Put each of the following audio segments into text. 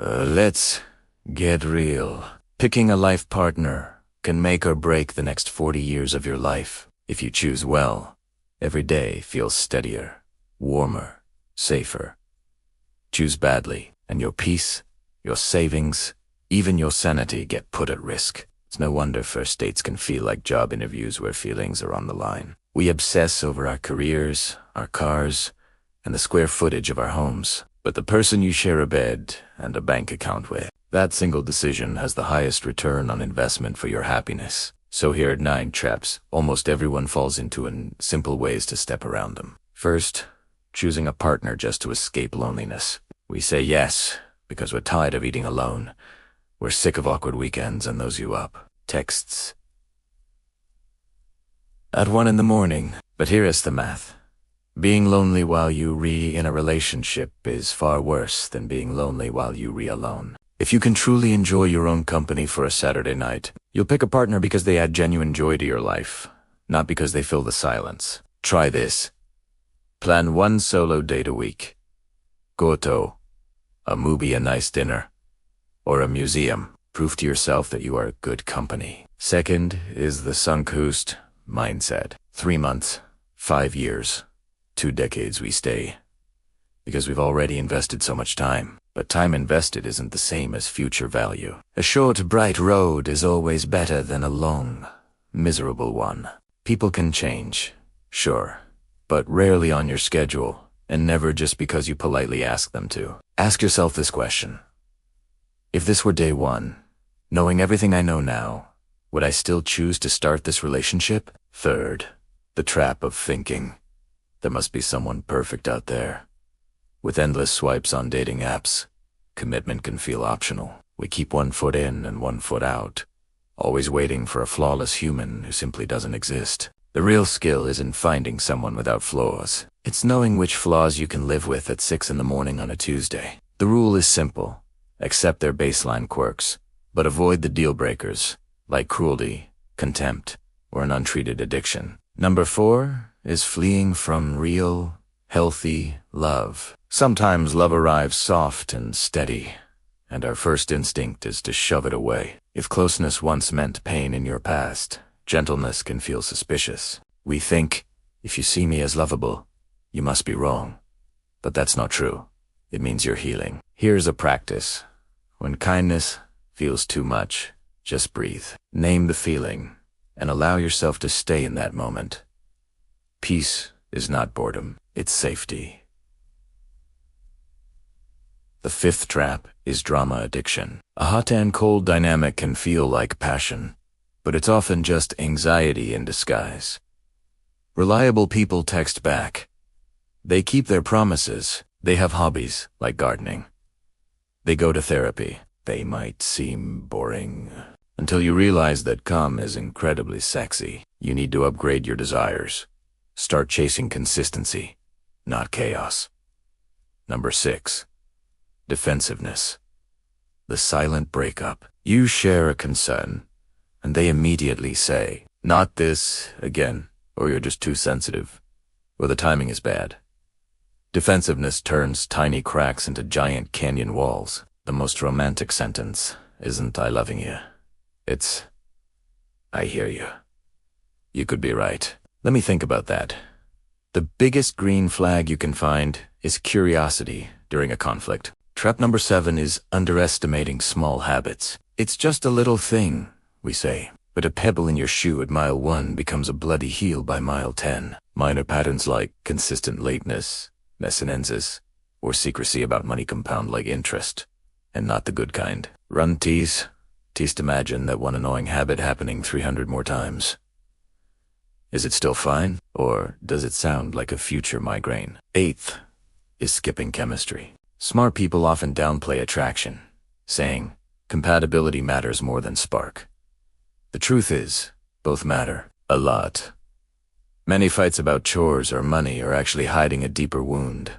Let's get real. Picking a life partner can make or break the next 40 years of your life. If you choose well, every day feels steadier, warmer, safer. Choose badly, and your peace, your savings, even your sanity get put at risk. It's no wonder first dates can feel like job interviews where feelings are on the line. We obsess over our careers, our cars, and the square footage of our homes. But the person you share a bed and a bank account with, that single decision has the highest return on investment for your happiness. So here at 9 Traps, almost everyone falls into simple ways to step around them. First, choosing a partner just to escape loneliness. We say yes because we're tired of eating alone. We're sick of awkward weekends and those you up. Texts at 1 in the morning. But here is the math. Being lonely while you in a relationship is far worse than being lonely while you alone. If you can truly enjoy your own company for a Saturday night, you'll pick a partner because they add genuine joy to your life, not because they fill the silence. Try this. Plan 1 solo date a week. Goto, a movie, a nice dinner, or a museum. Prove to yourself that you are good company. Second is the sunk cost mindset. 3 months, 5 years, 2 decades we stay. Because we've already invested so much time. But time invested isn't the same as future value. A short, bright road is always better than a long, miserable one. People can change, sure, but rarely on your schedule, and never just because you politely ask them to. Ask yourself this question. If this were day 1, knowing everything I know now, would I still choose to start this relationship? Third, the trap of thinking. There must be someone perfect out there. With endless swipes on dating apps, commitment can feel optional. We keep 1 foot in and 1 foot out, always waiting for a flawless human who simply doesn't exist. The real skill isn't finding someone without flaws. It's knowing which flaws you can live with at 6 in the morning on a Tuesday. The rule is simple. Accept their baseline quirks, but avoid the deal breakers, like cruelty, contempt, or an untreated addiction. Number 4 is fleeing from real, healthy love. Sometimes love arrives soft and steady, and our first instinct is to shove it away. If closeness once meant pain in your past, gentleness can feel suspicious. We think, if you see me as lovable, you must be wrong. But that's not true. It means you're healing. Here's a practice. When kindness feels too much, just breathe. Name the feeling, and allow yourself to stay in that moment. Peace is not boredom, it's safety. The 5th trap is drama addiction. A hot and cold dynamic can feel like passion, but it's often just anxiety in disguise. Reliable people text back. They keep their promises. They have hobbies, like gardening. They go to therapy. They might seem boring. Until you realize that calm is incredibly sexy. You need to upgrade your desires. Start chasing consistency, not chaos. Number 6. Defensiveness. The silent breakup. You share a concern, and they immediately say, not this again, or you're just too sensitive, or the timing is bad. Defensiveness turns tiny cracks into giant canyon walls. The most romantic sentence isn't "I loving you." It's "I hear you." You could be right. Let me think about that. The biggest green flag you can find is curiosity during a conflict. Trap number 7 is underestimating small habits. It's just a little thing, we say, but a pebble in your shoe at mile 1 becomes a bloody heel by mile 10. Minor patterns like consistent lateness, messinensis, or secrecy about money compound like interest, and not the good kind. Run tease to imagine that one annoying habit happening 300 more times. Is it still fine, or does it sound like a future migraine? 8th is skipping chemistry. Smart people often downplay attraction, saying, compatibility matters more than spark. The truth is, both matter a lot. Many fights about chores or money are actually hiding a deeper wound.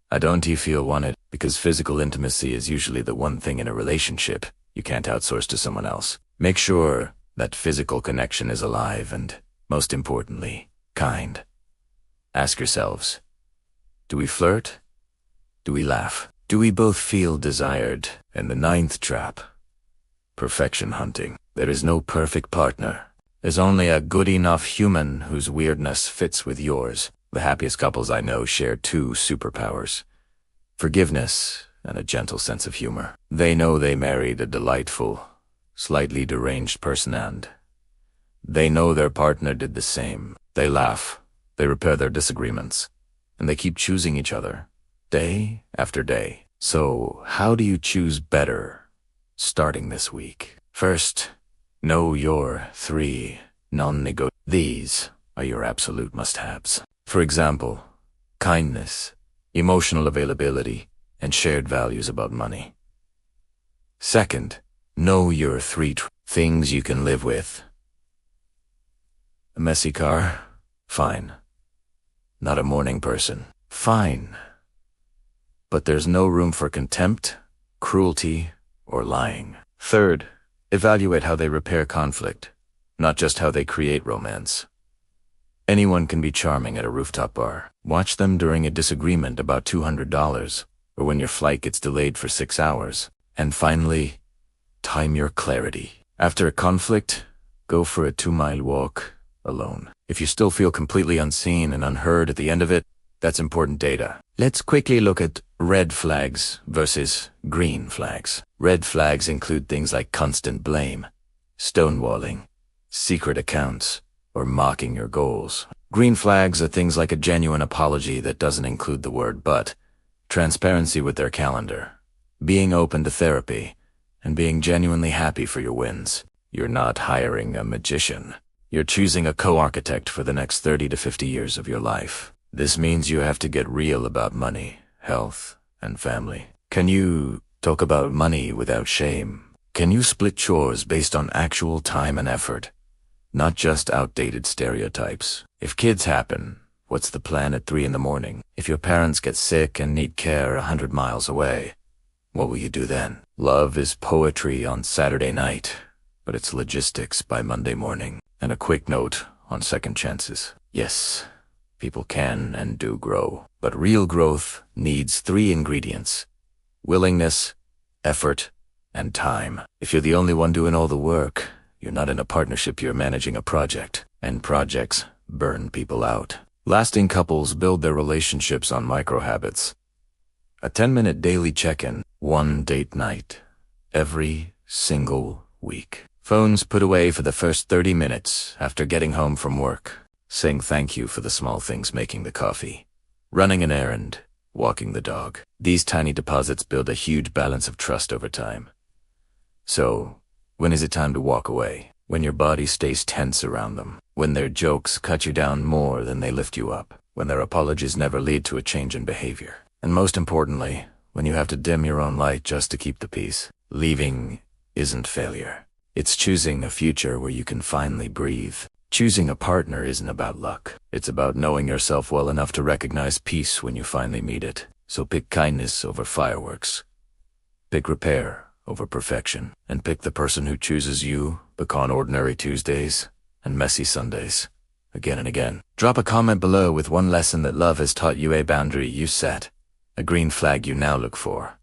I don't feel wanted because physical intimacy is usually the one thing in a relationship you can't outsource to someone else. Make sure that physical connection is alive and, most importantly, kind. Ask yourselves, do we flirt? Do we laugh? Do we both feel desired? And the ninth trap, perfection hunting. There is no perfect partner. There's only a good enough human whose weirdness fits with yours. The happiest couples I know share two superpowers: forgiveness and a gentle sense of humor. They know they married a delightful, slightly deranged person, and they know their partner did the same. They laugh, they repair their disagreements, and they keep choosing each other, day after day. So, how do you choose better starting this week? First, know your 3 non-negotiables. These are your absolute must-haves. For example, kindness, emotional availability, and shared values about money. Second, know your 3 things you can live with. A messy car? Fine. Not a morning person? Fine. But there's no room for contempt, cruelty, or lying. Third, evaluate how they repair conflict, not just how they create romance. Anyone can be charming at a rooftop bar. Watch them during a disagreement about $200, or when your flight gets delayed for 6 hours. And finally, time your clarity. After a conflict, go for a 2-mile walk alone. If you still feel completely unseen and unheard at the end of it, that's important data. Let's quickly look at red flags versus green flags. Red flags include things like constant blame, stonewalling, secret accounts, or mocking your goals. Green flags are things like a genuine apology that doesn't include the word but, transparency with their calendar, being open to therapy, and being genuinely happy for your wins. You're not hiring a magician. You're choosing a co-architect for the next 30 to 50 years of your life. This means you have to get real about money, health, and family. Can you talk about money without shame? Can you split chores based on actual time and effort, not just outdated stereotypes? If kids happen, what's the plan at 3 in the morning? If your parents get sick and need care 100 miles away, what will you do then? Love is poetry on Saturday night, but it's logistics by Monday morning. And a quick note on second chances. Yes, people can and do grow, but real growth needs 3 ingredients: willingness, effort, and time. If you're the only one doing all the work, you're not in a partnership, you're managing a project, and projects burn people out. Lasting couples build their relationships on micro-habits. A 10-minute daily check-in, 1 date night, every single week. Phones put away for the first 30 minutes after getting home from work. Saying thank you for the small things: making the coffee, running an errand, walking the dog. These tiny deposits build a huge balance of trust over time. So, when is it time to walk away? When your body stays tense around them. When their jokes cut you down more than they lift you up. When their apologies never lead to a change in behavior. And most importantly, when you have to dim your own light just to keep the peace. Leaving isn't failure. It's choosing a future where you can finally breathe. Choosing a partner isn't about luck. It's about knowing yourself well enough to recognize peace when you finally meet it. So pick kindness over fireworks. Pick repair over perfection. And pick the person who chooses you on ordinary Tuesdays and messy Sundays, again and again. Drop a comment below with one lesson that love has taught you, a boundary you set, a green flag you now look for,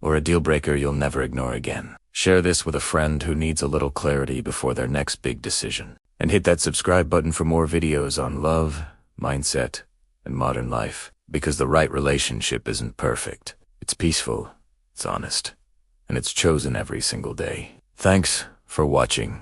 or a deal breaker you'll never ignore again. Share this with a friend who needs a little clarity before their next big decision. And hit that subscribe button for more videos on love, mindset, and modern life. Because the right relationship isn't perfect. It's peaceful, it's honest, and it's chosen every single day. Thanks for watching.